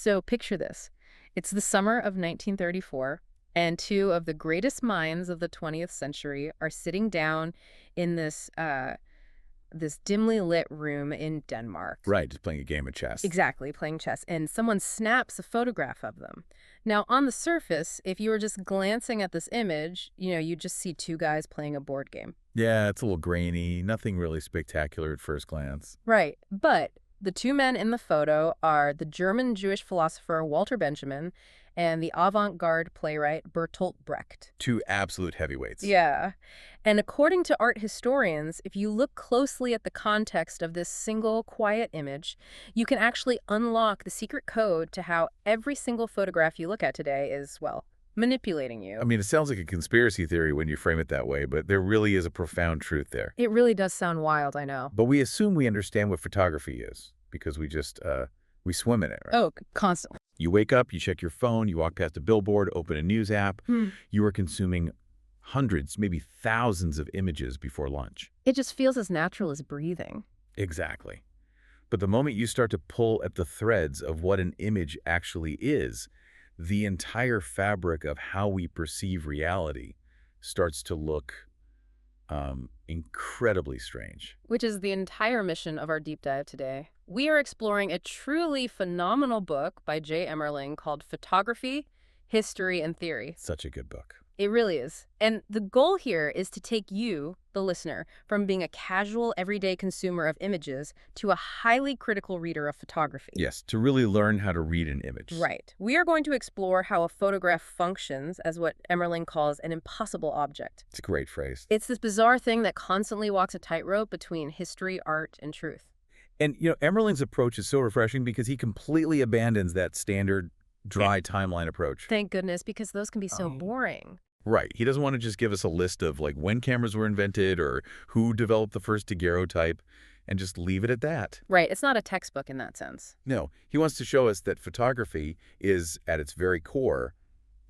So picture this. It's the summer of 1934, and two of the greatest minds of the 20th century are sitting down in this dimly lit room in Denmark. Right, just playing a game of chess. Exactly, playing chess, and someone snaps a photograph of them. Now, on the surface, if you were just glancing at this image, you just see two guys playing a board game. Yeah, it's a little grainy, nothing really spectacular at first glance. Right, but the two men in the photo are the German Jewish philosopher Walter Benjamin and the avant-garde playwright Bertolt Brecht. Two absolute heavyweights. Yeah. And according to art historians, if you look closely at the context of this single quiet image, you can actually unlock the secret code to how every single photograph you look at today is, well, manipulating you. I mean, it sounds like a conspiracy theory when you frame it that way, but there really is a profound truth there. It really does sound wild, I know. But we assume we understand what photography is because we swim in it, right? Oh, constantly. You wake up, you check your phone, you walk past a billboard, open a news app. You are consuming hundreds, maybe thousands of images before lunch. It just feels as natural as breathing. Exactly. But the moment you start to pull at the threads of what an image actually is, the entire fabric of how we perceive reality starts to look incredibly strange. Which is the entire mission of our deep dive today. We are exploring a truly phenomenal book by J. Emerling called Photography, History, and Theory. Such a good book. It really is. And the goal here is to take you, the listener, from being a casual, everyday consumer of images to a highly critical reader of photography. Yes, to really learn how to read an image. Right. We are going to explore how a photograph functions as what Emerling calls an impossible object. It's a great phrase. It's this bizarre thing that constantly walks a tightrope between history, art, and truth. And, Emerling's approach is so refreshing because he completely abandons that standard dry timeline approach. Thank goodness, because those can be so boring. Right. He doesn't want to just give us a list of when cameras were invented or who developed the first daguerreotype and just leave it at that. Right. It's not a textbook in that sense. No. He wants to show us that photography is, at its very core,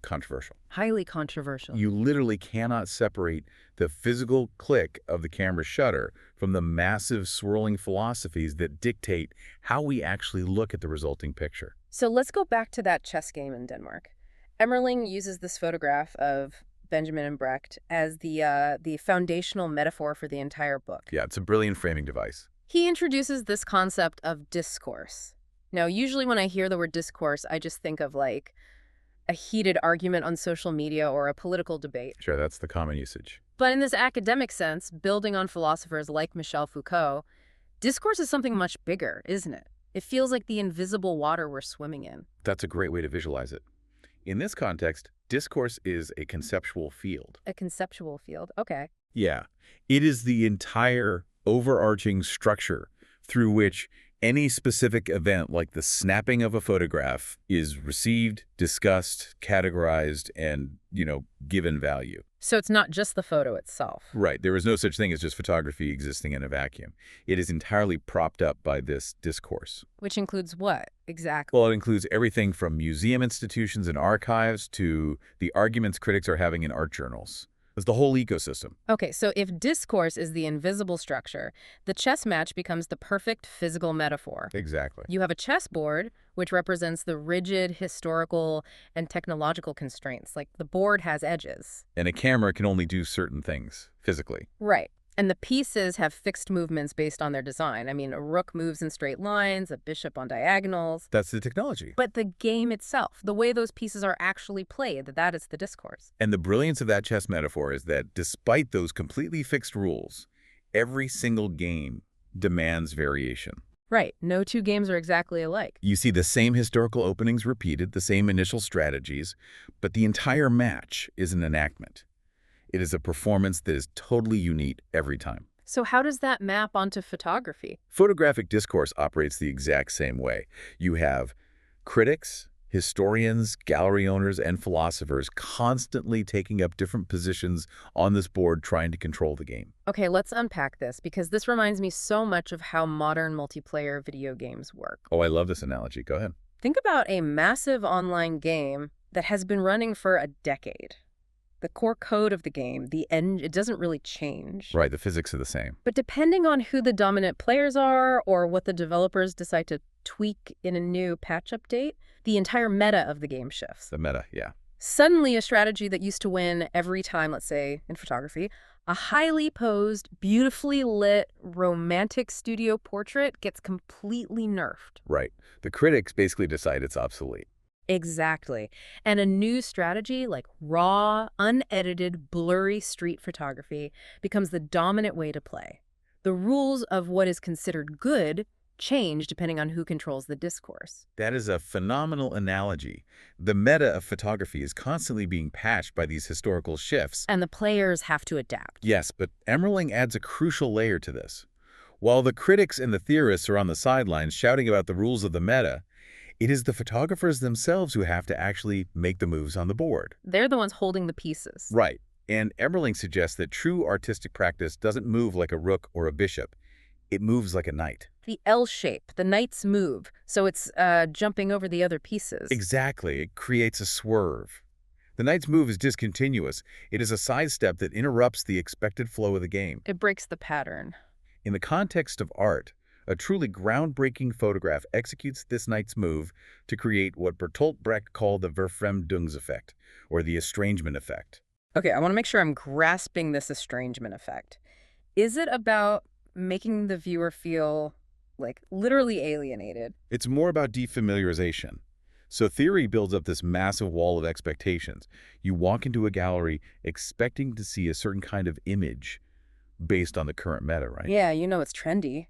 controversial. Highly controversial. You literally cannot separate the physical click of the camera shutter from the massive swirling philosophies that dictate how we actually look at the resulting picture. So let's go back to that chess game in Denmark. Emerling uses this photograph of Benjamin and Brecht as the foundational metaphor for the entire book. Yeah, it's a brilliant framing device. He introduces this concept of discourse. Now, usually when I hear the word discourse, I just think of a heated argument on social media or a political debate. Sure, that's the common usage. But in this academic sense, building on philosophers like Michel Foucault, discourse is something much bigger, isn't it? It feels like the invisible water we're swimming in. That's a great way to visualize it. In this context, discourse is a conceptual field. A conceptual field, okay. Yeah. It is the entire overarching structure through which any specific event, like the snapping of a photograph, is received, discussed, categorized, and, given value. So it's not just the photo itself. Right. There is no such thing as just photography existing in a vacuum. It is entirely propped up by this discourse. Which includes what, exactly? Well, it includes everything from museum institutions and archives to the arguments critics are having in art journals. It's the whole ecosystem. Okay, so if discourse is the invisible structure, the chess match becomes the perfect physical metaphor. Exactly. You have a chessboard, which represents the rigid historical and technological constraints, like the board has edges. And a camera can only do certain things physically. Right. And the pieces have fixed movements based on their design. I mean, a rook moves in straight lines, a bishop on diagonals. That's the technology. But the game itself, the way those pieces are actually played, that is the discourse. And the brilliance of that chess metaphor is that despite those completely fixed rules, every single game demands variation. Right. No two games are exactly alike. You see the same historical openings repeated, the same initial strategies, but the entire match is an enactment. It is a performance that is totally unique every time. So how does that map onto photography? Photographic discourse operates the exact same way. You have critics, historians, gallery owners, and philosophers constantly taking up different positions on this board trying to control the game. Okay, let's unpack this, because this reminds me so much of how modern multiplayer video games work. Oh, I love this analogy. Go ahead. Think about a massive online game that has been running for a decade. The core code of the game, it doesn't really change. Right, the physics are the same. But depending on who the dominant players are or what the developers decide to tweak in a new patch update, The entire meta of the game shifts. The meta, yeah. Suddenly, a strategy that used to win every time, let's say, in photography, a highly posed, beautifully lit, romantic studio portrait gets completely nerfed. Right. The critics basically decide it's obsolete. Exactly. And a new strategy like raw, unedited, blurry street photography becomes the dominant way to play. The rules of what is considered good change depending on who controls the discourse. That is a phenomenal analogy. The meta of photography is constantly being patched by these historical shifts. And the players have to adapt. Yes, but Emerling adds a crucial layer to this. While the critics and the theorists are on the sidelines shouting about the rules of the meta, it is the photographers themselves who have to actually make the moves on the board. They're the ones holding the pieces. Right. And Emerling suggests that true artistic practice doesn't move like a rook or a bishop. It moves like a knight. The L shape, the knight's move, so it's jumping over the other pieces. Exactly. It creates a swerve. The knight's move is discontinuous. It is a sidestep that interrupts the expected flow of the game. It breaks the pattern. In the context of art, a truly groundbreaking photograph executes this knight's move to create what Bertolt Brecht called the Verfremdungseffekt, or the estrangement effect. Okay, I want to make sure I'm grasping this estrangement effect. Is it about making the viewer feel, like, literally alienated? It's more about defamiliarization. So theory builds up this massive wall of expectations. You walk into a gallery expecting to see a certain kind of image based on the current meta, right? Yeah, you know it's trendy.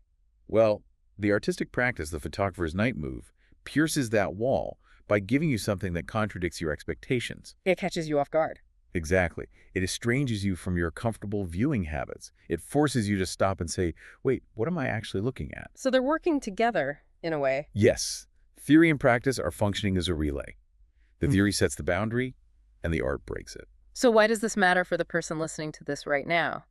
Well, the artistic practice, the photographer's night move, pierces that wall by giving you something that contradicts your expectations. It catches you off guard. Exactly. It estranges you from your comfortable viewing habits. It forces you to stop and say, wait, what am I actually looking at? So they're working together, in a way. Yes. Theory and practice are functioning as a relay. The theory sets the boundary, and the art breaks it. So why does this matter for the person listening to this right now?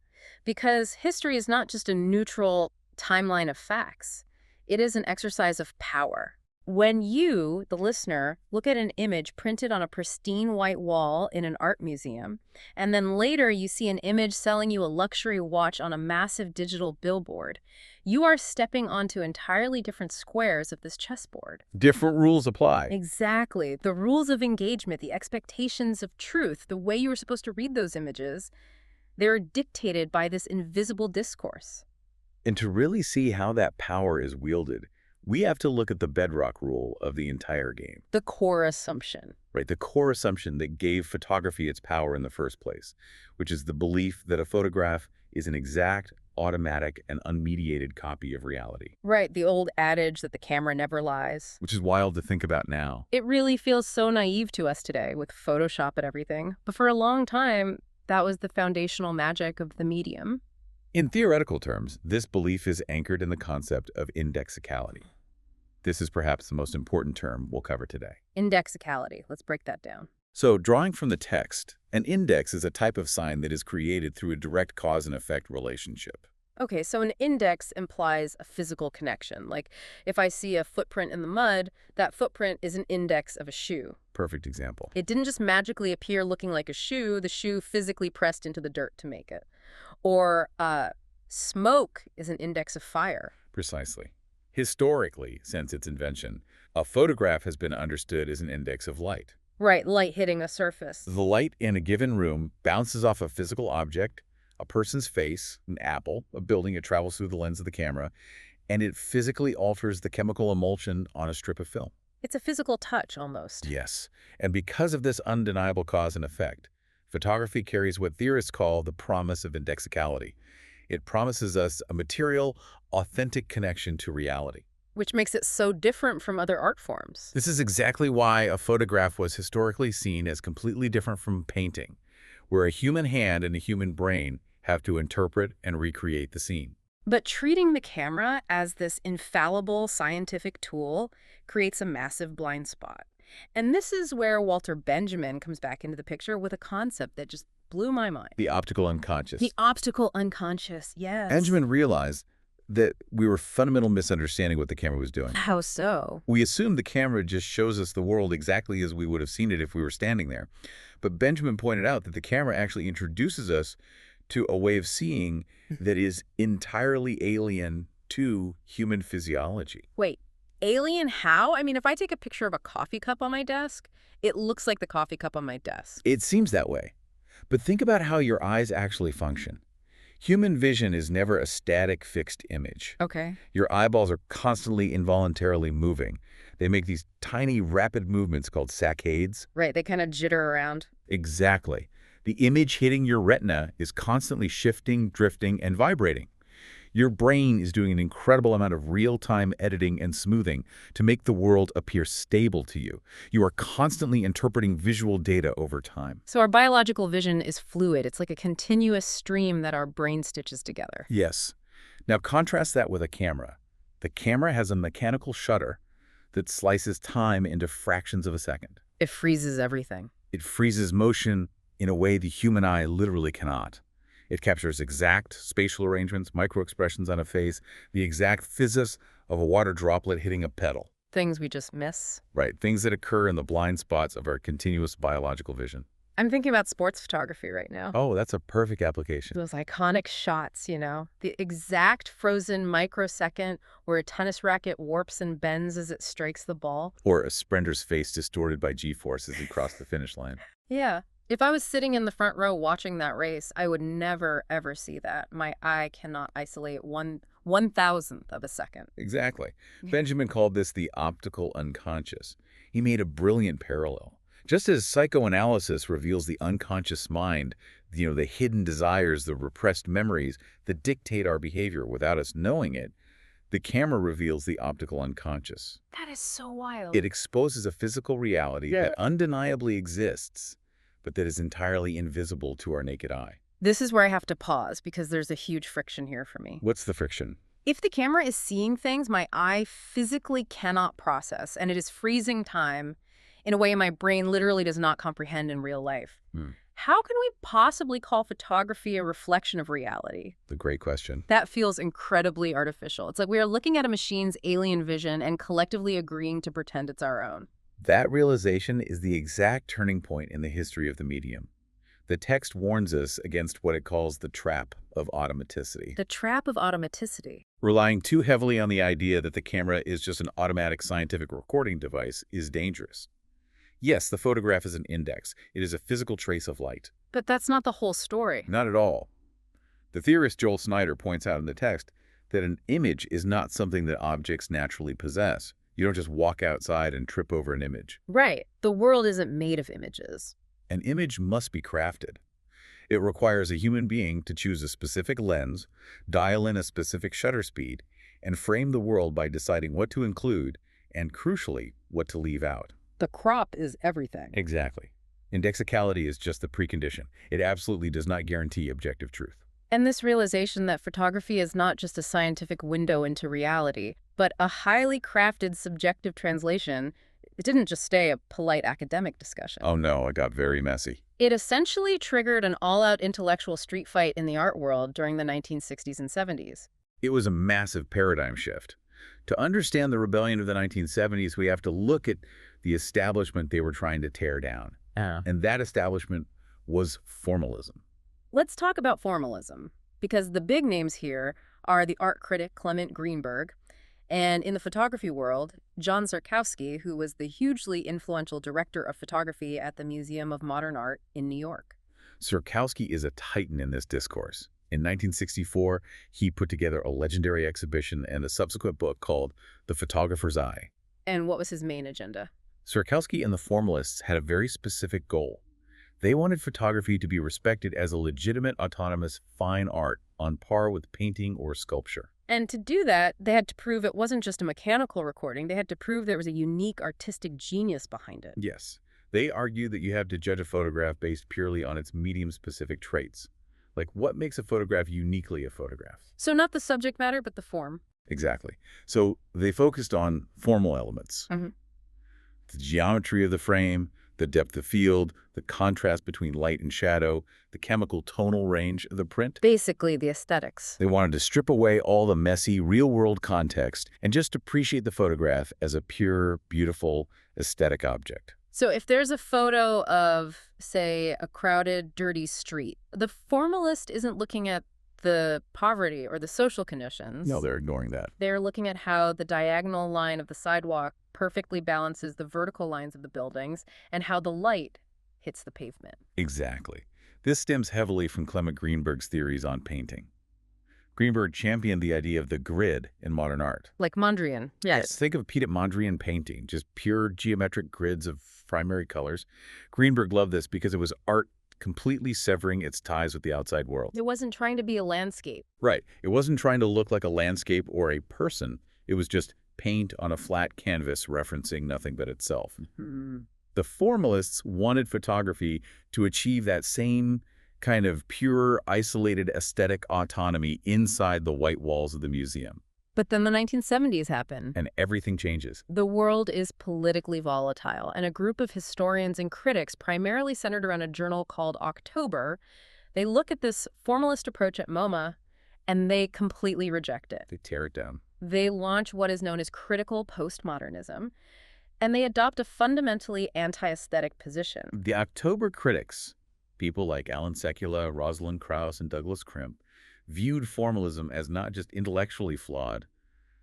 Because history is not just a neutral timeline of facts. It is an exercise of power. When you, the listener, look at an image printed on a pristine white wall in an art museum, and then later you see an image selling you a luxury watch on a massive digital billboard, you are stepping onto entirely different squares of this chessboard. Different rules apply. Exactly. The rules of engagement, the expectations of truth, the way you were supposed to read those images, they're dictated by this invisible discourse. And to really see how that power is wielded, we have to look at the bedrock rule of the entire game. The core assumption. Right, the core assumption that gave photography its power in the first place, which is the belief that a photograph is an exact, automatic, and unmediated copy of reality. Right, the old adage that the camera never lies. Which is wild to think about now. It really feels so naive to us today with Photoshop and everything. But for a long time, that was the foundational magic of the medium. In theoretical terms, this belief is anchored in the concept of indexicality. This is perhaps the most important term we'll cover today. Indexicality. Let's break that down. So, drawing from the text, an index is a type of sign that is created through a direct cause and effect relationship. Okay, so an index implies a physical connection. Like, if I see a footprint in the mud, that footprint is an index of a shoe. Perfect example. It didn't just magically appear looking like a shoe, the shoe physically pressed into the dirt to make it. Or smoke is an index of fire. Precisely. Historically, since its invention, a photograph has been understood as an index of light. Right, light hitting a surface. The light in a given room bounces off a physical object, a person's face, an apple, a building. It travels through the lens of the camera, and it physically alters the chemical emulsion on a strip of film. It's a physical touch, almost. Yes, and because of this undeniable cause and effect, photography carries what theorists call the promise of indexicality. It promises us a material, authentic connection to reality. Which makes it so different from other art forms. This is exactly why a photograph was historically seen as completely different from painting, where a human hand and a human brain have to interpret and recreate the scene. But treating the camera as this infallible scientific tool creates a massive blind spot. And this is where Walter Benjamin comes back into the picture with a concept that just blew my mind. The optical unconscious. The optical unconscious, yes. Benjamin realized that we were fundamentally misunderstanding what the camera was doing. How so? We assumed the camera just shows us the world exactly as we would have seen it if we were standing there. But Benjamin pointed out that the camera actually introduces us to a way of seeing that is entirely alien to human physiology. Wait, Alien how? I mean, if I take a picture of a coffee cup on my desk, it looks like the coffee cup on my desk. It seems that way. But think about how your eyes actually function. Human vision is never a static, fixed image. Okay. Your eyeballs are constantly involuntarily moving. They make these tiny, rapid movements called saccades. Right, they kind of jitter around. Exactly. The image hitting your retina is constantly shifting, drifting, and vibrating. Your brain is doing an incredible amount of real-time editing and smoothing to make the world appear stable to you. You are constantly interpreting visual data over time. So our biological vision is fluid. It's like a continuous stream that our brain stitches together. Yes. Now contrast that with a camera. The camera has a mechanical shutter that slices time into fractions of a second. It freezes everything. It freezes motion in a way the human eye literally cannot. It captures exact spatial arrangements, microexpressions on a face, the exact physics of a water droplet hitting a pedal. Things we just miss. Right, things that occur in the blind spots of our continuous biological vision. I'm thinking about sports photography right now. Oh, that's a perfect application. Those iconic shots, the exact frozen microsecond where a tennis racket warps and bends as it strikes the ball. Or a sprinter's face distorted by G-force as he crossed the finish line. Yeah. If I was sitting in the front row watching that race, I would never, ever see that. My eye cannot isolate one thousandth of a second. Exactly. Benjamin called this the optical unconscious. He made a brilliant parallel. Just as psychoanalysis reveals the unconscious mind, the hidden desires, the repressed memories that dictate our behavior without us knowing it, the camera reveals the optical unconscious. That is so wild. It exposes a physical reality that undeniably exists, but that is entirely invisible to our naked eye. This is where I have to pause because there's a huge friction here for me. What's the friction? If the camera is seeing things my eye physically cannot process, and it is freezing time in a way my brain literally does not comprehend in real life, how can we possibly call photography a reflection of reality? The great question. That feels incredibly artificial. It's like we are looking at a machine's alien vision and collectively agreeing to pretend it's our own. That realization is the exact turning point in the history of the medium. The text warns us against what it calls the trap of automaticity. The trap of automaticity. Relying too heavily on the idea that the camera is just an automatic scientific recording device is dangerous. Yes, the photograph is an index. It is a physical trace of light. But that's not the whole story. Not at all. The theorist Joel Snyder points out in the text that an image is not something that objects naturally possess. You don't just walk outside and trip over an image. Right. The world isn't made of images. An image must be crafted. It requires a human being to choose a specific lens, dial in a specific shutter speed, and frame the world by deciding what to include and, crucially, what to leave out. The crop is everything. Exactly. Indexicality is just the precondition. It absolutely does not guarantee objective truth. And this realization that photography is not just a scientific window into reality, but a highly crafted subjective translation, it didn't just stay a polite academic discussion. Oh no, it got very messy. It essentially triggered an all-out intellectual street fight in the art world during the 1960s and 70s. It was a massive paradigm shift. To understand the rebellion of the 1970s, we have to look at the establishment they were trying to tear down. And that establishment was formalism. Let's talk about formalism, because the big names here are the art critic Clement Greenberg, and in the photography world, John Zurkowsky, who was the hugely influential director of photography at the Museum of Modern Art in New York. Zurkowsky is a titan in this discourse. In 1964, he put together a legendary exhibition and a subsequent book called The Photographer's Eye. And what was his main agenda? Zurkowsky and the formalists had a very specific goal. They wanted photography to be respected as a legitimate, autonomous, fine art on par with painting or sculpture. And to do that, they had to prove it wasn't just a mechanical recording. They had to prove there was a unique artistic genius behind it. Yes. They argued that you have to judge a photograph based purely on its medium-specific traits. Like, what makes a photograph uniquely a photograph? So not the subject matter, but the form. Exactly. So they focused on formal elements. The geometry of the frame, the depth of field, the contrast between light and shadow, the chemical tonal range of the print. Basically, the aesthetics. They wanted to strip away all the messy, real-world context and just appreciate the photograph as a pure, beautiful, aesthetic object. So if there's a photo of, say, a crowded, dirty street, the formalist isn't looking at the poverty or the social No, conditions. they're ignoring that. They're looking at how the diagonal line of the sidewalk perfectly balances the vertical lines of the buildings and how the light hits the pavement. Exactly. This stems heavily from Clement Greenberg's theories on painting. Greenberg championed the idea of the grid in modern art. Like Mondrian. Yes, think of Peter Mondrian painting, just pure geometric grids of primary colors. Greenberg loved this because it was art completely severing its ties with the outside world. It wasn't trying to be a landscape. Right. It wasn't trying to look like a landscape or a person. It was just paint on a flat canvas referencing nothing but itself. The formalists wanted photography to achieve that same kind of pure, isolated aesthetic autonomy inside the white walls of the museum. But then the 1970s happen. And everything changes. The world is politically volatile, and a group of historians and critics, primarily centered around a journal called October, they look at this formalist approach at MoMA, and they completely reject it. They tear it down. They launch what is known as critical postmodernism, and they adopt a fundamentally anti-aesthetic position. The October critics, people like Alan Sekula, Rosalind Krauss, and Douglas Crimp, viewed formalism as not just intellectually flawed,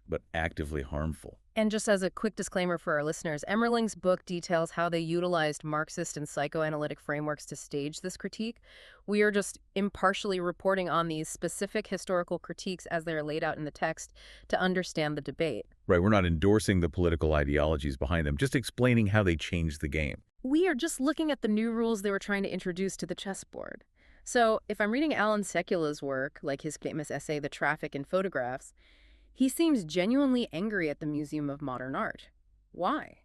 but actively harmful. And just as a quick disclaimer for our listeners, Emerling's book details how they utilized Marxist and psychoanalytic frameworks to stage this critique. We are just impartially reporting on these specific historical critiques as they are laid out in the text to understand the debate. Right, we're not endorsing the political ideologies behind them, just explaining how they changed the game. We are just looking at the new rules they were trying to introduce to the chessboard. So if I'm reading Alan Sekula's work, like his famous essay, The Traffic in Photographs, he seems genuinely angry at the Museum of Modern Art. Why?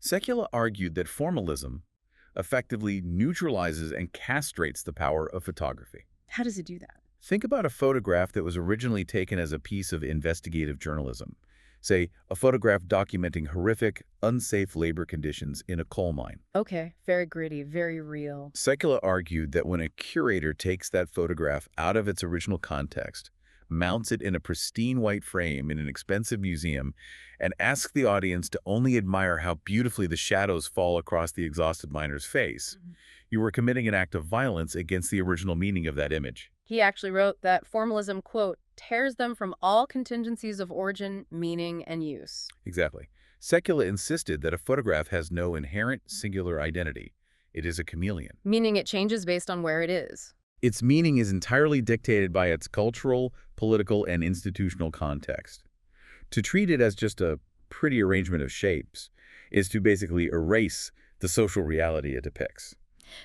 Sekula argued that formalism effectively neutralizes and castrates the power of photography. How does it do that? Think about a photograph that was originally taken as a piece of investigative journalism. Say, a photograph documenting horrific, unsafe labor conditions in a coal mine. Okay, very gritty, very real. Sekula argued that when a curator takes that photograph out of its original context, mounts it in a pristine white frame in an expensive museum, and asks the audience to only admire how beautifully the shadows fall across the exhausted miner's face, you were committing an act of violence against the original meaning of that image. He actually wrote that formalism, quote, tears them from all contingencies of origin, meaning, and use. Exactly. Sekula insisted that a photograph has no inherent singular identity. It is a chameleon. Meaning it changes based on where it is. Its meaning is entirely dictated by its cultural, political, and institutional context. To treat it as just a pretty arrangement of shapes is to basically erase the social reality it depicts.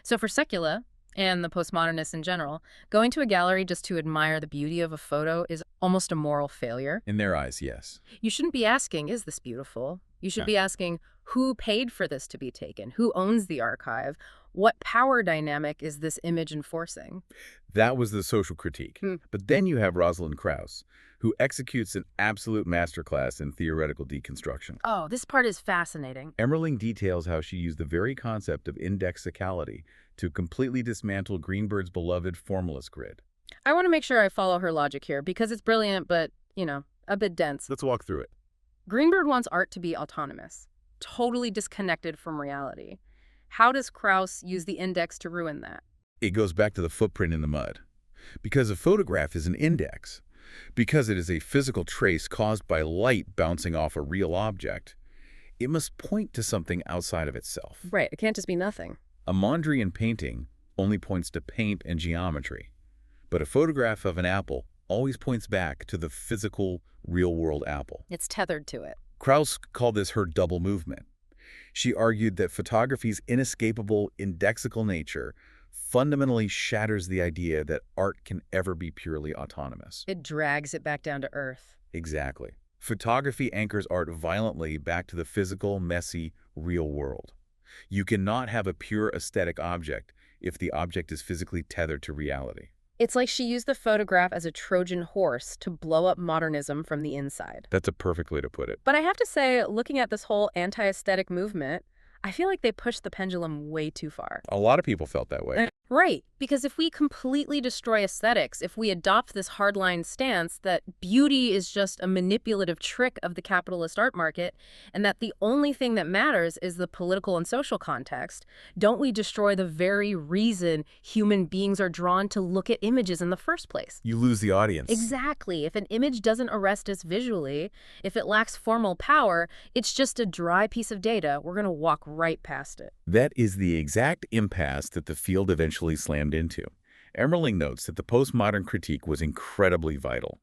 So for Sekula, and the postmodernists in general, going to a gallery just to admire the beauty of a photo is almost a moral failure. In their eyes, yes. You shouldn't be asking, is this beautiful? You should be asking, who paid for this to be taken? Who owns the archive? What power dynamic is this image enforcing? That was the social critique. But then you have Rosalind Krauss, who executes an absolute masterclass in theoretical deconstruction. Oh, this part is fascinating. Emerling details how she used the very concept of indexicality to completely dismantle Greenberg's beloved formalist grid. I want to make sure I follow her logic here because it's brilliant, but, a bit dense. Let's walk through it. Greenberg wants art to be autonomous, totally disconnected from reality. How does Krauss use the index to ruin that? It goes back to the footprint in the mud. Because a photograph is an index, because it is a physical trace caused by light bouncing off a real object, it must point to something outside of itself. Right, it can't just be nothing. A Mondrian painting only points to paint and geometry, but a photograph of an apple always points back to the physical, real-world apple. It's tethered to it. Krauss called this her double movement. She argued that photography's inescapable, indexical nature fundamentally shatters the idea that art can ever be purely autonomous. It drags it back down to earth. Exactly. Photography anchors art violently back to the physical, messy, real world. You cannot have a pure aesthetic object if the object is physically tethered to reality. It's like she used the photograph as a Trojan horse to blow up modernism from the inside. That's a perfect way to put it. But I have to say, looking at this whole anti-aesthetic movement, I feel like they pushed the pendulum way too far. A lot of people felt that way. Right, because if we completely destroy aesthetics, if we adopt this hardline stance that beauty is just a manipulative trick of the capitalist art market, and that the only thing that matters is the political and social context, don't we destroy the very reason human beings are drawn to look at images in the first place? You lose the audience. Exactly. If an image doesn't arrest us visually, if it lacks formal power, it's just a dry piece of data. We're going to walk right past it. That is the exact impasse that the field eventually slammed into. Emerling notes that the postmodern critique was incredibly vital.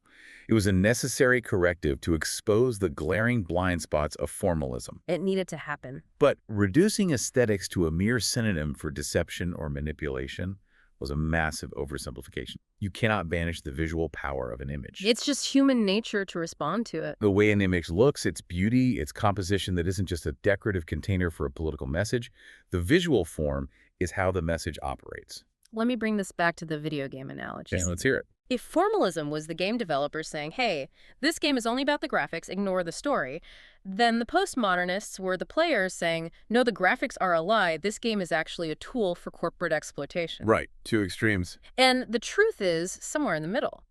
It was a necessary corrective to expose the glaring blind spots of formalism. It needed to happen. But reducing aesthetics to a mere synonym for deception or manipulation was a massive oversimplification. You cannot banish the visual power of an image. It's just human nature to respond to it. The way an image looks, its beauty, its composition that isn't just a decorative container for a political message, the visual form is how the message operates. Let me bring this back to the video game analogy. Okay, let's hear it. If formalism was the game developer saying, hey, this game is only about the graphics, ignore the story, then the postmodernists were the players saying, no, the graphics are a lie, this game is actually a tool for corporate exploitation. Right, two extremes. And the truth is somewhere in the middle.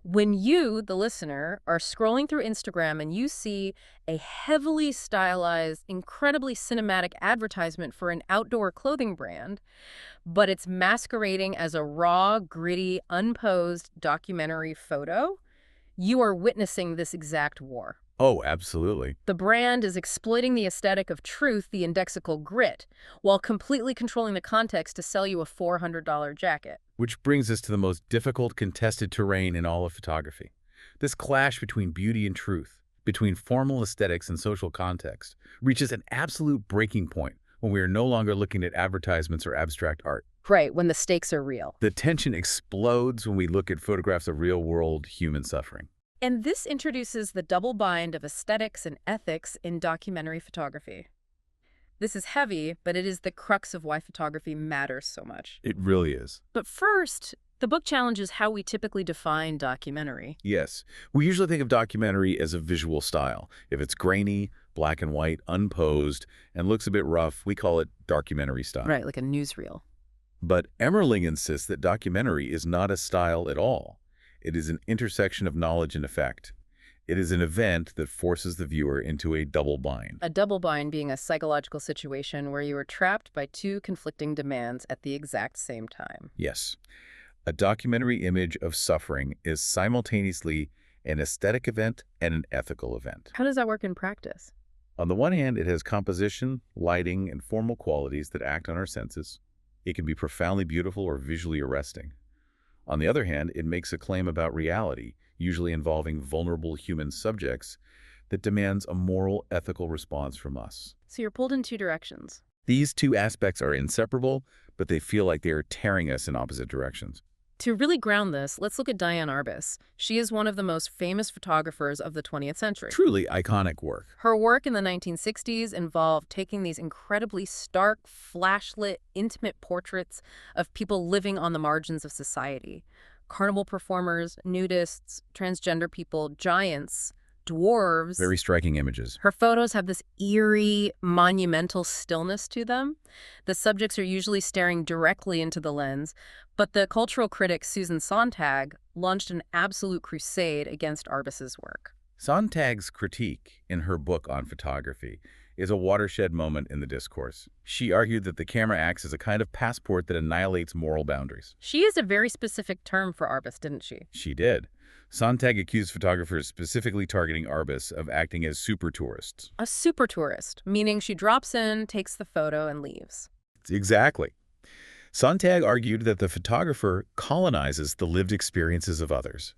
When you, the listener, are scrolling through Instagram and you see a heavily stylized, incredibly cinematic advertisement for an outdoor clothing brand, but it's masquerading as a raw, gritty, unposed documentary photo, you are witnessing this exact war. Oh, absolutely. The brand is exploiting the aesthetic of truth, the indexical grit, while completely controlling the context to sell you a $400 jacket. Which brings us to the most difficult contested terrain in all of photography. This clash between beauty and truth, between formal aesthetics and social context, reaches an absolute breaking point when we are no longer looking at advertisements or abstract art. Right, when the stakes are real. The tension explodes when we look at photographs of real-world human suffering. And this introduces the double bind of aesthetics and ethics in documentary photography. This is heavy, but it is the crux of why photography matters so much. It really is. But first, the book challenges how we typically define documentary. Yes. We usually think of documentary as a visual style. If it's grainy, black and white, unposed, and looks a bit rough, we call it documentary style. Right, like a newsreel. But Emerling insists that documentary is not a style at all. It is an intersection of knowledge and effect. It is an event that forces the viewer into a double bind. A double bind being a psychological situation where you are trapped by two conflicting demands at the exact same time. Yes. A documentary image of suffering is simultaneously an aesthetic event and an ethical event. How does that work in practice? On the one hand, it has composition, lighting, and formal qualities that act on our senses. It can be profoundly beautiful or visually arresting. On the other hand, it makes a claim about reality, usually involving vulnerable human subjects, that demands a moral, ethical response from us. So you're pulled in two directions. These two aspects are inseparable, but they feel like they are tearing us in opposite directions. To really ground this, let's look at Diane Arbus. She is one of the most famous photographers of the 20th century. Truly iconic work. Her work in the 1960s involved taking these incredibly stark, flashlit, intimate portraits of people living on the margins of society. Carnival performers, nudists, transgender people, giants, dwarves. Very striking images. Her photos have this eerie, monumental stillness to them. The subjects are usually staring directly into the lens, but the cultural critic Susan Sontag launched an absolute crusade against Arbus's work. Sontag's critique in her book on photography is a watershed moment in the discourse. She argued that the camera acts as a kind of passport that annihilates moral boundaries. She used a very specific term for Arbus, didn't she? She did. Sontag accused photographers, specifically targeting Arbus, of acting as super tourists. A super tourist, meaning she drops in, takes the photo, and leaves. Exactly. Sontag argued that the photographer colonizes the lived experiences of others.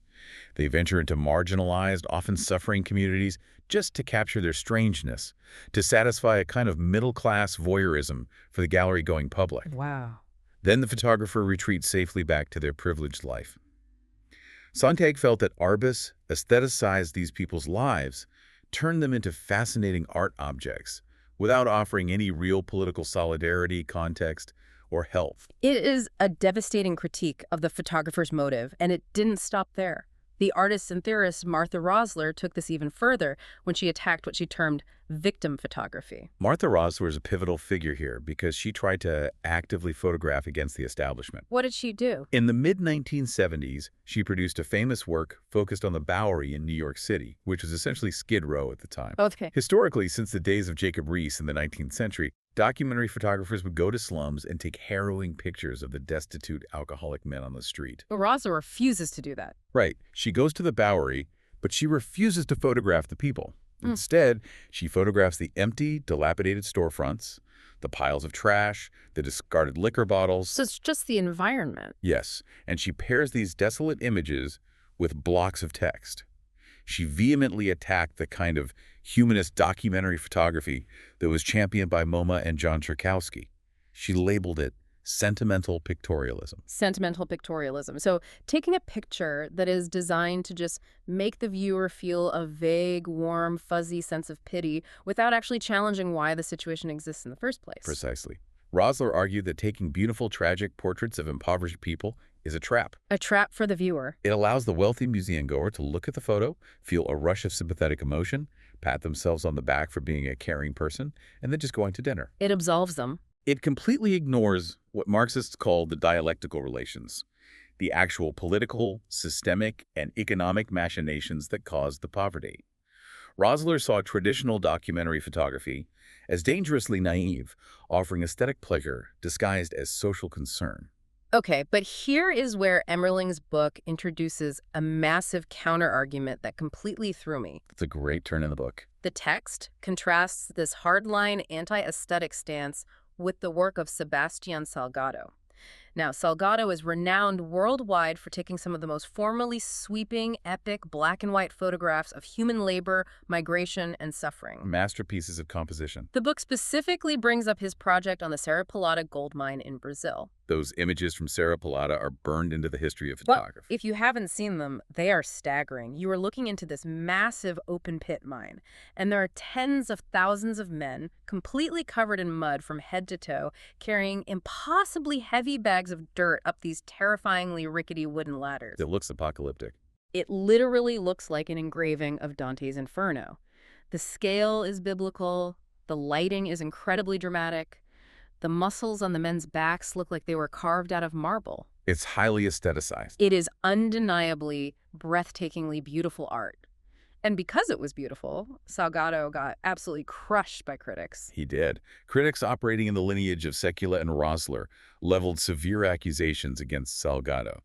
They venture into marginalized, often suffering communities just to capture their strangeness, to satisfy a kind of middle-class voyeurism for the gallery-going public. Wow. Then the photographer retreats safely back to their privileged life. Sontag felt that Arbus aestheticized these people's lives, turned them into fascinating art objects, without offering any real political solidarity, context, or help. It is a devastating critique of the photographer's motive, and it didn't stop there. The artist and theorist Martha Rosler took this even further when she attacked what she termed victim photography. Martha Rosler is a pivotal figure here because she tried to actively photograph against the establishment. What did she do? In the mid-1970s, she produced a famous work focused on the Bowery in New York City, which was essentially Skid Row at the time. Okay. Historically, since the days of Jacob Riis in the 19th century, documentary photographers would go to slums and take harrowing pictures of the destitute alcoholic men on the street. Rosler refuses to do that. Right. She goes to the Bowery, but she refuses to photograph the people. Instead, she photographs the empty, dilapidated storefronts, the piles of trash, the discarded liquor bottles. So it's just the environment. Yes, and she pairs these desolate images with blocks of text. She vehemently attacked the kind of humanist documentary photography that was championed by MoMA and John Cherkowski. She labeled it sentimental pictorialism. Sentimental pictorialism. So taking a picture that is designed to just make the viewer feel a vague, warm, fuzzy sense of pity without actually challenging why the situation exists in the first place. Precisely. Rosler argued that taking beautiful, tragic portraits of impoverished people is a trap. A trap for the viewer. It allows the wealthy museum-goer to look at the photo, feel a rush of sympathetic emotion, pat themselves on the back for being a caring person, and then just go on to dinner. It absolves them. It completely ignores what Marxists call the dialectical relations, the actual political, systemic, and economic machinations that caused the poverty. Rosler saw traditional documentary photography as dangerously naive, offering aesthetic pleasure disguised as social concern. Okay, but here is where Emerling's book introduces a massive counter-argument that completely threw me. It's a great turn in the book. The text contrasts this hardline anti-aesthetic stance with the work of Sebastian Salgado. Now, Salgado is renowned worldwide for taking some of the most formally sweeping, epic, black and white photographs of human labor, migration, and suffering. Masterpieces of composition. The book specifically brings up his project on the Serra Pelada gold mine in Brazil. Those images from Serra Pelada are burned into the history of photography. If you haven't seen them, they are staggering. You are looking into this massive open pit mine, and there are tens of thousands of men completely covered in mud from head to toe, carrying impossibly heavy bags of dirt up these terrifyingly rickety wooden ladders. It looks apocalyptic. It literally looks like an engraving of Dante's Inferno. The scale is biblical, the lighting is incredibly dramatic, the muscles on the men's backs look like they were carved out of marble. It's highly aestheticized. It is undeniably, breathtakingly beautiful art. And because it was beautiful, Salgado got absolutely crushed by critics. He did. Critics operating in the lineage of Sekula and Rosler leveled severe accusations against Salgado.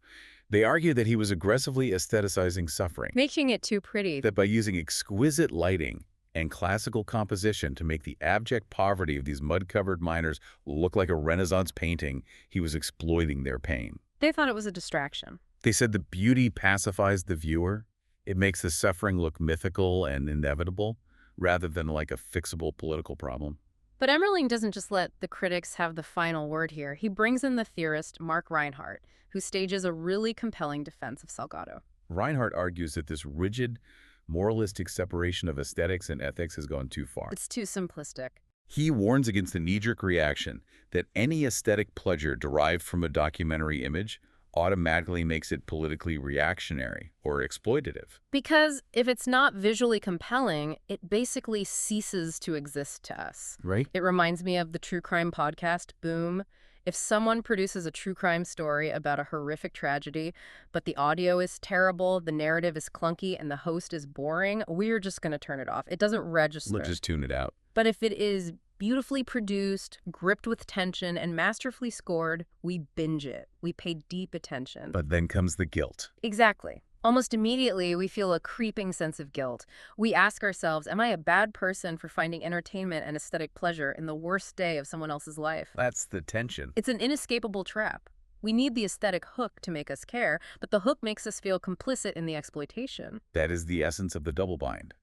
They argued that he was aggressively aestheticizing suffering, Making it too pretty. that by using exquisite lighting and classical composition to make the abject poverty of these mud-covered miners look like a Renaissance painting, he was exploiting their pain. They thought it was a distraction. They said the beauty pacifies the viewer. It makes the suffering look mythical and inevitable, rather than like a fixable political problem. But Emerling doesn't just let the critics have the final word here. He brings in the theorist Mark Reinhardt, who stages a really compelling defense of Salgado. Reinhardt argues that this rigid, moralistic separation of aesthetics and ethics has gone too far. It's too simplistic. He warns against the knee-jerk reaction that any aesthetic pleasure derived from a documentary image automatically makes it politically reactionary or exploitative. Because if it's not visually compelling, it basically ceases to exist to us. Right? It reminds me of the true crime podcast, Boom. If someone produces a true crime story about a horrific tragedy, but the audio is terrible, the narrative is clunky, and the host is boring, we're just going to turn it off. It doesn't register. Let's just tune it out. But if it is beautifully produced, gripped with tension, and masterfully scored, we binge it. We pay deep attention. But then comes the guilt. Exactly. Almost immediately, we feel a creeping sense of guilt. We ask ourselves, am I a bad person for finding entertainment and aesthetic pleasure in the worst day of someone else's life? That's the tension. It's an inescapable trap. We need the aesthetic hook to make us care, but the hook makes us feel complicit in the exploitation. That is the essence of the double bind.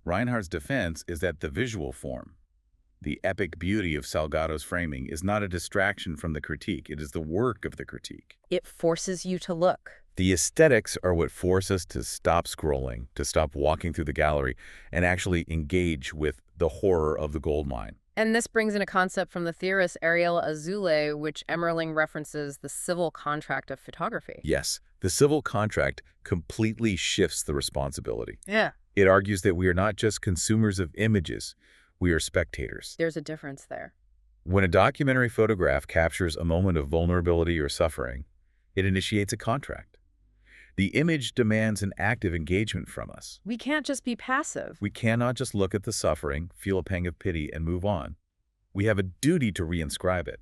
Reinhardt's defense is that the visual form, the epic beauty of Salgado's framing, is not a distraction from the critique. It is the work of the critique. It forces you to look. The aesthetics are what force us to stop scrolling, to stop walking through the gallery, and actually engage with the horror of the gold mine. And this brings in a concept from the theorist Ariel Azoulay, which Emerling references the civil contract of photography. Yes, the civil contract completely shifts the responsibility. Yeah. It argues that we are not just consumers of images, we are spectators. There's a difference there. When a documentary photograph captures a moment of vulnerability or suffering, it initiates a contract. The image demands an active engagement from us. We can't just be passive. We cannot just look at the suffering, feel a pang of pity, and move on. We have a duty to reinscribe it.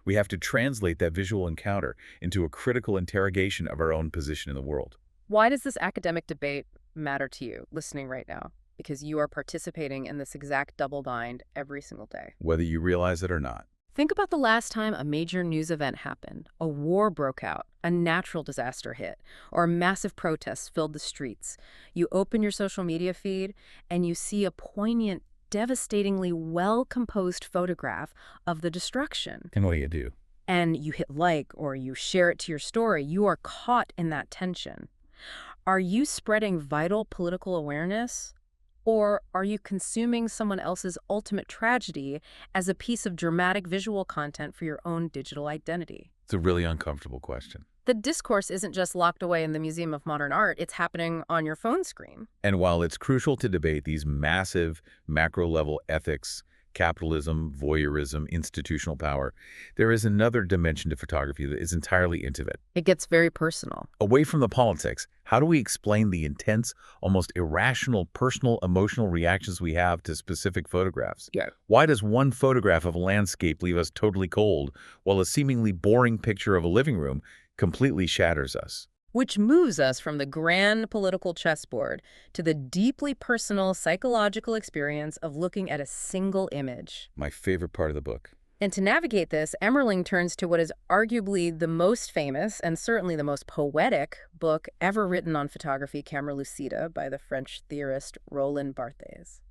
We have to translate that visual encounter into a critical interrogation of our own position in the world. Why does this academic debate matter to you, listening right now? Because you are participating in this exact double bind every single day. Whether you realize it or not. Think about the last time a major news event happened. A war broke out, a natural disaster hit, or massive protests filled the streets. You open your social media feed and you see a poignant, devastatingly well-composed photograph of the destruction. And what do? And you hit like or you share it to your story. You are caught in that tension. Are you spreading vital political awareness? Or are you consuming someone else's ultimate tragedy as a piece of dramatic visual content for your own digital identity? It's a really uncomfortable question. The discourse isn't just locked away in the Museum of Modern Art, it's happening on your phone screen. And while it's crucial to debate these massive macro-level ethics, capitalism, voyeurism, institutional power, there is another dimension to photography that is entirely intimate. It gets very personal. Away from the politics, how do we explain the intense, almost irrational, personal, emotional reactions we have to specific photographs? Yeah. Why does one photograph of a landscape leave us totally cold, while a seemingly boring picture of a living room completely shatters us? Which moves us from the grand political chessboard to the deeply personal psychological experience of looking at a single image. My favorite part of the book. And to navigate this, Emerling turns to what is arguably the most famous and certainly the most poetic book ever written on photography, Camera Lucida, by the French theorist Roland Barthes.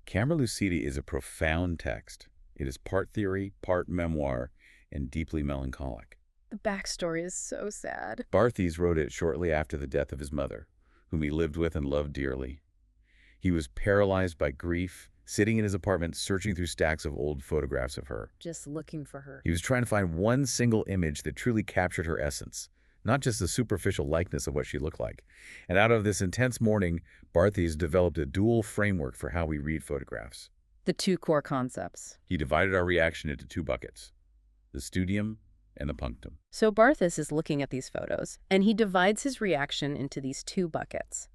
Camera Lucida is a profound text. It is part theory, part memoir, and deeply melancholic. The backstory is so sad. Barthes wrote it shortly after the death of his mother, whom he lived with and loved dearly. He was paralyzed by grief, sitting in his apartment searching through stacks of old photographs of her. Just looking for her. He was trying to find one single image that truly captured her essence, not just the superficial likeness of what she looked like. And out of this intense mourning, Barthes developed a dual framework for how we read photographs. The two core concepts. He divided our reaction into two buckets, the studium and the punctum. So Barthes is looking at these photos, and he divides his reaction into these two buckets.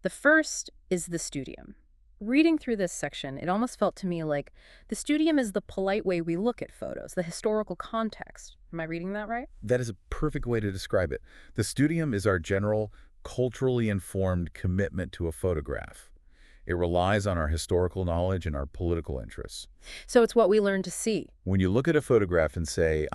The first is the studium. Reading through this section, it almost felt to me like the studium is the polite way we look at photos, the historical context. Am I reading that right? That is a perfect way to describe it. The studium is our general, culturally informed commitment to a photograph. It relies on our historical knowledge and our political interests. So it's what we learn to see. When you look at a photograph and say,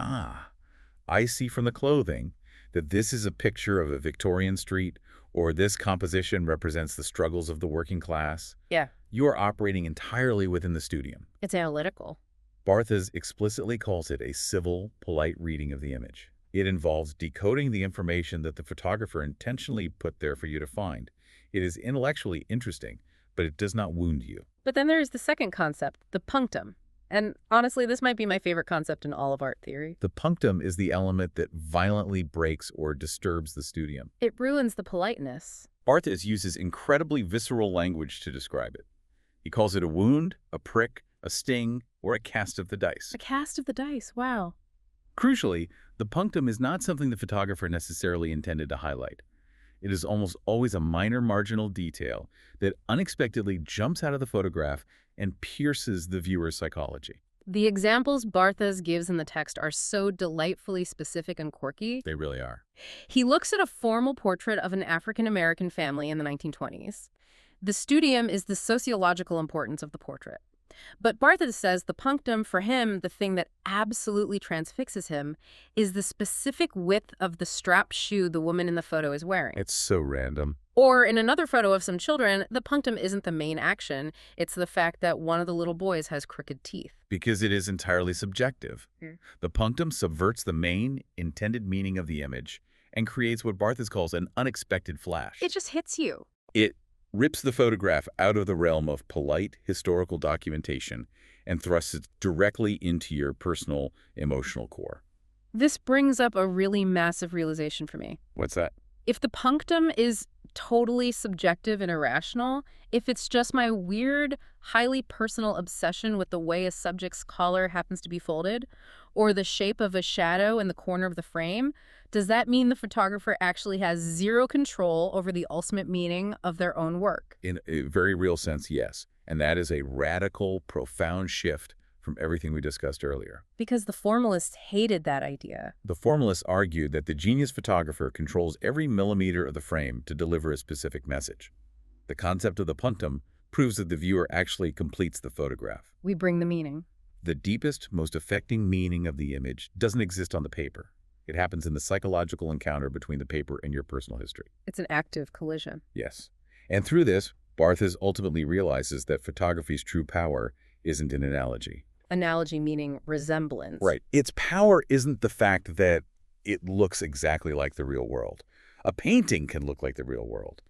I see from the clothing that this is a picture of a Victorian street, or this composition represents the struggles of the working class, Yeah. you are operating entirely within the studium. It's analytical. Barthes explicitly calls it a civil, polite reading of the image. It involves decoding the information that the photographer intentionally put there for you to find. It is intellectually interesting, but it does not wound you. But then there's the second concept, the punctum. And honestly, this might be my favorite concept in all of art theory. The punctum is the element that violently breaks or disturbs the studium. It ruins the politeness. Barthes uses incredibly visceral language to describe it. He calls it a wound, a prick, a sting, or a cast of the dice. A cast of the dice, wow. Crucially, the punctum is not something the photographer necessarily intended to highlight. It is almost always a minor marginal detail that unexpectedly jumps out of the photograph and pierces the viewer's psychology. The examples Barthes gives in the text are so delightfully specific and quirky. They really are. He looks at a formal portrait of an African-American family in the 1920s. The studium is the sociological importance of the portrait. But Barthes says the punctum, for him, the thing that absolutely transfixes him, is the specific width of the strapped shoe the woman in the photo is wearing. It's so random. Or in another photo of some children, the punctum isn't the main action. It's the fact that one of the little boys has crooked teeth. Because it is entirely subjective. Hmm. The punctum subverts the main, intended meaning of the image and creates what Barthes calls an unexpected flash. It just hits you. It rips the photograph out of the realm of polite historical documentation and thrusts it directly into your personal emotional core. This brings up a really massive realization for me. What's that? If the punctum is totally subjective and irrational, if it's just my weird, highly personal obsession with the way a subject's collar happens to be folded, or the shape of a shadow in the corner of the frame, does that mean the photographer actually has zero control over the ultimate meaning of their own work? In a very real sense, yes. And that is a radical, profound shift from everything we discussed earlier. Because the formalists hated that idea. The formalists argued that the genius photographer controls every millimeter of the frame to deliver a specific message. The concept of the punctum proves that the viewer actually completes the photograph. We bring the meaning. The deepest, most affecting meaning of the image doesn't exist on the paper. It happens in the psychological encounter between the paper and your personal history. It's an active collision. Yes. And through this, Barthes ultimately realizes that photography's true power isn't an analogy. Analogy meaning resemblance. Right. Its power isn't the fact that it looks exactly like the real world. A painting can look like the real world.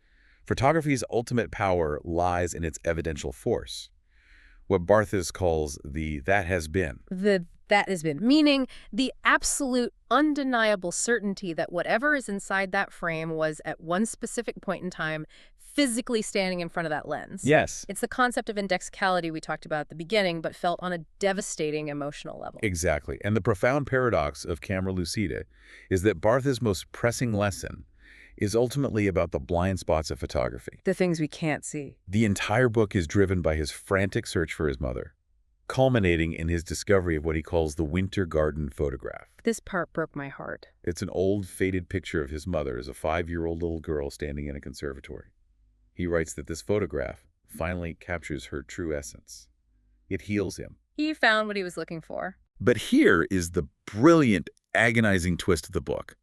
Photography's ultimate power lies in its evidential force, what Barthes calls the that has been. That has been, meaning the absolute undeniable certainty that whatever is inside that frame was at one specific point in time physically standing in front of that lens. Yes. It's the concept of indexicality we talked about at the beginning, but felt on a devastating emotional level. Exactly. And the profound paradox of camera lucida is that Barthes' most pressing lesson is ultimately about the blind spots of photography. The things we can't see. The entire book is driven by his frantic search for his mother, culminating in his discovery of what he calls the winter garden photograph. This part broke my heart. It's an old, faded picture of his mother as a 5-year-old little girl standing in a conservatory. He writes that this photograph finally captures her true essence. It heals him. He found what he was looking for. But here is the brilliant, agonizing twist of the book.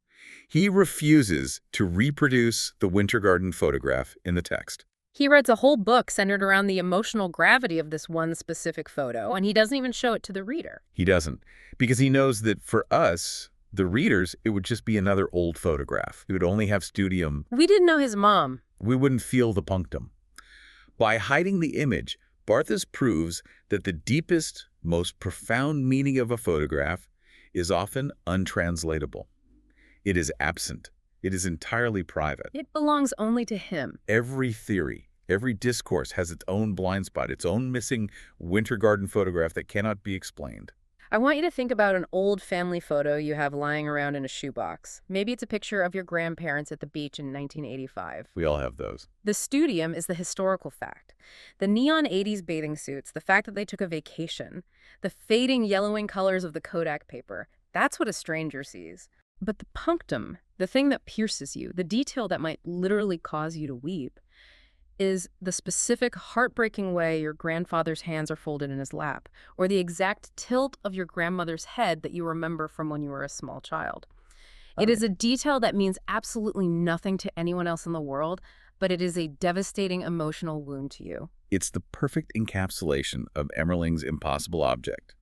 He refuses to reproduce the winter garden photograph in the text. He writes a whole book centered around the emotional gravity of this one specific photo, and he doesn't even show it to the reader. He doesn't, because he knows that for us, the readers, it would just be another old photograph. It would only have studium. We didn't know his mom. We wouldn't feel the punctum. By hiding the image, Barthes proves that the deepest, most profound meaning of a photograph is often untranslatable. It is absent. It is entirely private. It belongs only to him. Every theory, every discourse has its own blind spot, its own missing winter garden photograph that cannot be explained. I want you to think about an old family photo you have lying around in a shoebox. Maybe it's a picture of your grandparents at the beach in 1985. We all have those. The studium is the historical fact. The neon 80s bathing suits, the fact that they took a vacation, the fading yellowing colors of the Kodak paper, that's what a stranger sees. But the punctum, the thing that pierces you, the detail that might literally cause you to weep, is the specific heartbreaking way your grandfather's hands are folded in his lap, or the exact tilt of your grandmother's head that you remember from when you were a small child. It is a detail that means absolutely nothing to anyone else in the world, but it is a devastating emotional wound to you. It's the perfect encapsulation of Emerling's impossible object.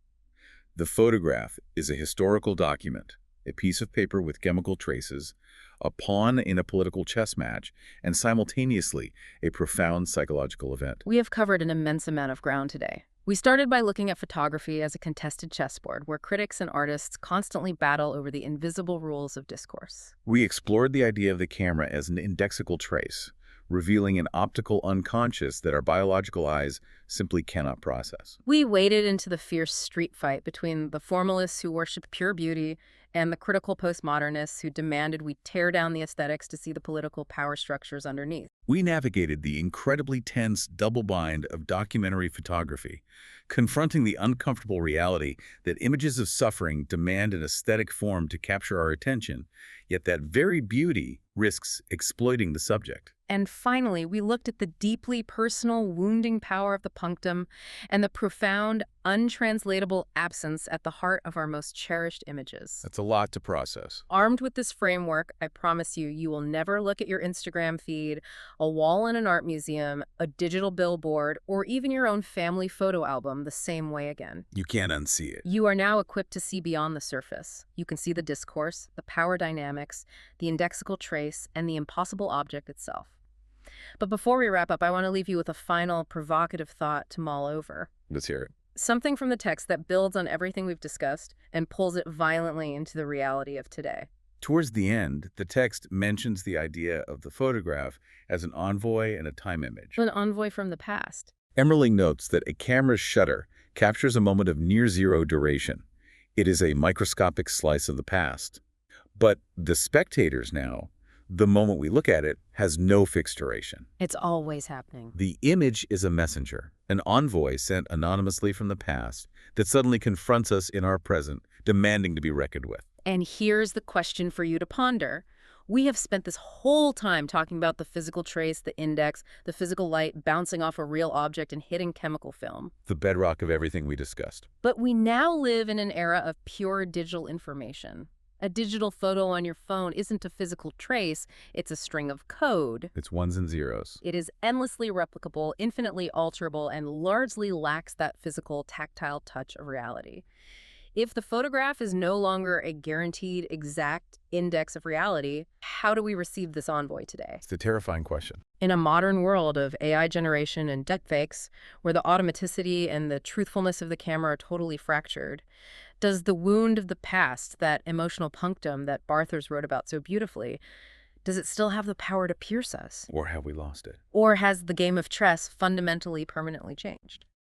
The photograph is a historical document, a piece of paper with chemical traces, a pawn in a political chess match, and simultaneously a profound psychological event. We have covered an immense amount of ground today. We started by looking at photography as a contested chessboard where critics and artists constantly battle over the invisible rules of discourse. We explored the idea of the camera as an indexical trace, revealing an optical unconscious that our biological eyes simply cannot process. We waded into the fierce street fight between the formalists who worshiped pure beauty and the critical postmodernists who demanded we tear down the aesthetics to see the political power structures underneath. We navigated the incredibly tense double bind of documentary photography, confronting the uncomfortable reality that images of suffering demand an aesthetic form to capture our attention, yet that very beauty risks exploiting the subject. And finally, we looked at the deeply personal, wounding power of the punctum and the profound, untranslatable absence at the heart of our most cherished images. That's a lot to process. Armed with this framework, I promise you, you will never look at your Instagram feed, a wall in an art museum, a digital billboard, or even your own family photo album the same way again. You can't unsee it. You are now equipped to see beyond the surface. You can see the discourse, the power dynamics, the indexical trace, and the impossible object itself. But before we wrap up, I want to leave you with a final provocative thought to mull over. Let's hear it. Something from the text that builds on everything we've discussed and pulls it violently into the reality of today. Towards the end, the text mentions the idea of the photograph as an envoy and a time image. An envoy from the past. Emerling notes that a camera's shutter captures a moment of near-zero duration. It is a microscopic slice of the past. But the spectators now, the moment we look at it, has no fixed duration. It's always happening. The image is a messenger, an envoy sent anonymously from the past that suddenly confronts us in our present, demanding to be reckoned with. And here's the question for you to ponder. We have spent this whole time talking about the physical trace, the index, the physical light bouncing off a real object and hitting chemical film. The bedrock of everything we discussed. But we now live in an era of pure digital information. A digital photo on your phone isn't a physical trace, it's a string of code. It's ones and zeros. It is endlessly replicable, infinitely alterable, and largely lacks that physical, tactile touch of reality. If the photograph is no longer a guaranteed, exact index of reality, how do we receive this envoy today? It's a terrifying question. In a modern world of AI generation and deepfakes, where the automaticity and the truthfulness of the camera are totally fractured, does the wound of the past, that emotional punctum that Barthers wrote about so beautifully, does it still have the power to pierce us? Or have we lost it? Or has the game of chess fundamentally, permanently changed?